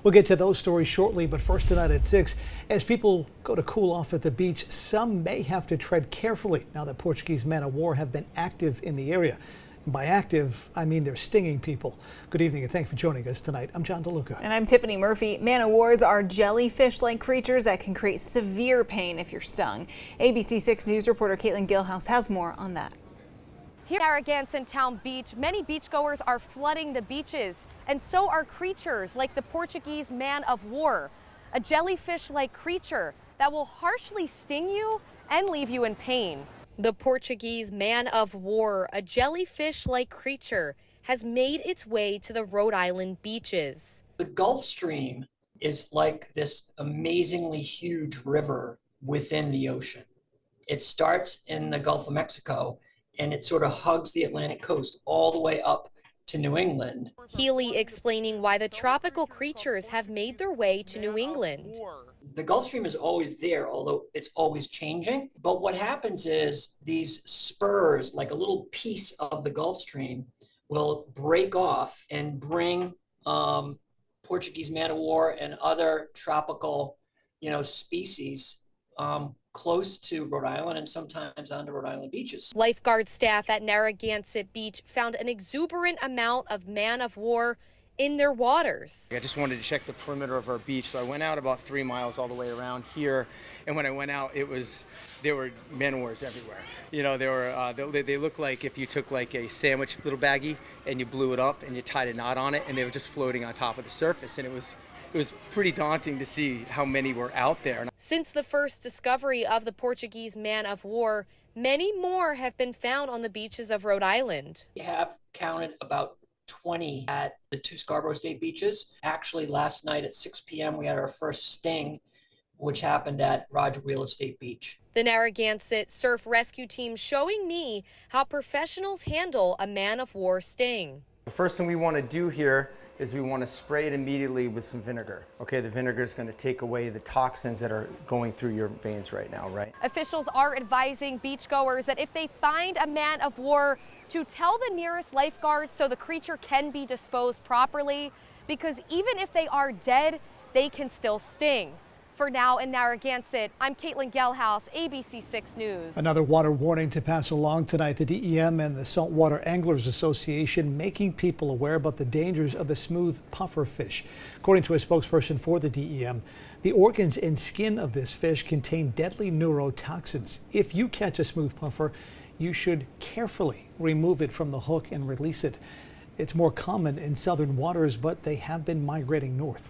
We'll get to those stories shortly, but first tonight at 6, as people go to cool off at the beach, some may have to tread carefully now that Portuguese man-of-war have been active in the area. And by active, I mean they're stinging people. Good evening and thanks for joining us tonight. I'm John DeLuca. And I'm Tiffany Murphy. Man-of-wars are jellyfish-like creatures that can create severe pain if you're stung. ABC 6 News reporter Kaitlin has more on that. Here at Narragansett Town Beach, many beachgoers are flooding the beaches, and so are creatures like the Portuguese man-of-war, a jellyfish-like creature that will harshly sting you and leave you in pain. The Portuguese man-of-war, a jellyfish-like creature, has made its way to the Rhode Island beaches. The Gulf Stream is like this amazingly huge river within the ocean. It starts in the Gulf of Mexico and it sort of hugs the Atlantic coast all the way up to New England. Healy explaining why the tropical creatures have made their way to New England. The Gulf Stream is always there, although it's always changing. But what happens is these spurs, like a little piece of the Gulf Stream, will break off and bring Portuguese man-of-war and other tropical, species close to Rhode Island and sometimes onto Rhode Island beaches. Lifeguard staff at Narragansett Beach found an exuberant amount of man-of-war in their waters. I just wanted to check the perimeter of our beach, so I went out about 3 miles all the way around here. And when I went out, there were man-of-wars everywhere. They look like if you took like a sandwich little baggie and you blew it up and you tied a knot on it, and they were just floating on top of the surface. And it was pretty daunting to see how many were out there. Since the first discovery of the Portuguese man-of-war, many more have been found on the beaches of Rhode Island. We have counted about 20 at the 2 Scarborough State beaches. Actually, last night at 6 p.m. we had our first sting, which happened at Roger Wheeler State Beach. The Narragansett Surf Rescue Team showing me how professionals handle a man-of-war sting. The first thing we want to do here is we want to spray it immediately with some vinegar. Okay, the vinegar is going to take away the toxins that are going through your veins right now, right? Officials are advising beachgoers that if they find a man-of-war, to tell the nearest lifeguard so the creature can be disposed properly, because even if they are dead, they can still sting. For now in Narragansett, I'm Kaitlin, ABC 6 News. Another water warning to pass along tonight. The DEM and the Saltwater Anglers Association making people aware about the dangers of the smooth puffer fish. According to a spokesperson for the DEM, the organs and skin of this fish contain deadly neurotoxins. If you catch a smooth puffer, you should carefully remove it from the hook and release it. It's more common in southern waters, but they have been migrating north.